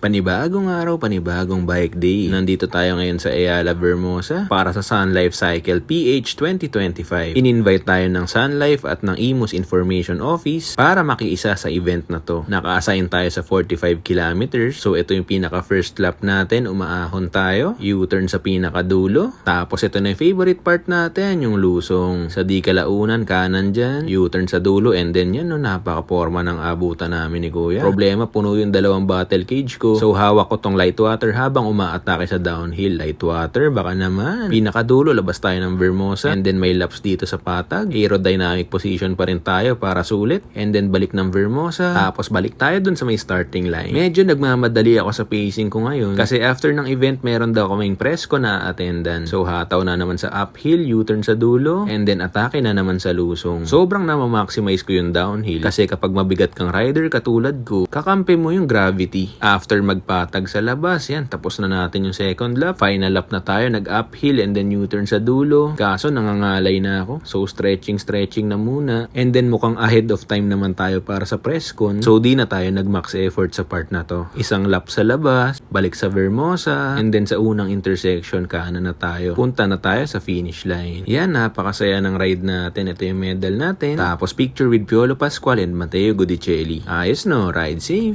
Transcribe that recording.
Panibagong araw, panibagong bike day. Nandito tayo ngayon sa Ayala, Vermosa para sa Sun Life Cycle PH 2025. In-invite tayo ng Sun Life at ng Imus Information Office para makiisa sa event na to. Naka-assign tayo sa 45 kilometers. So ito yung pinaka first lap natin. Umaahon tayo. U-turn sa pinaka dulo. Tapos ito na yung favorite part natin, yung lusong. Sa di kalaunan, kanan dyan. U-turn sa dulo and then yan, no, napaka-forma ng abutan namin ni Kuya. Problema, puno yung dalawang bottle cage ko. So hawak ko tong light water habang umaatake sa downhill. Light water, baka naman. Pinakadulo, labas tayo ng Vermosa. And then may laps dito sa patag. Aerodynamic position pa rin tayo para sulit. And then balik ng Vermosa. Tapos balik tayo dun sa may starting line. Medyo nagmamadali ako sa pacing ko ngayon. Kasi after ng event, meron daw kaming presko na attendance. So hataw na naman sa uphill, U-turn sa dulo. And then atake na naman sa lusong. Sobrang na-maximize ko yung downhill. Kasi kapag mabigat kang rider katulad ko, kakampi mo yung gravity. After magpatag sa labas, yan, tapos na natin yung second lap. Final lap na tayo, nag-uphill and then U-turn sa dulo. Kaso nangangalay na ako. So stretching na muna. And then mukhang ahead of time naman tayo para sa presscon. So di na tayo nag-max effort sa part na to. Isang lap sa labas, balik sa Vermosa, and then sa unang intersection, kanan na tayo. Punta na tayo sa finish line. Yan, napakasaya ng ride natin. Ito yung medal natin. Tapos picture with Piolo Pascual and Matteo Gudicelli. Ayos no, ride safe.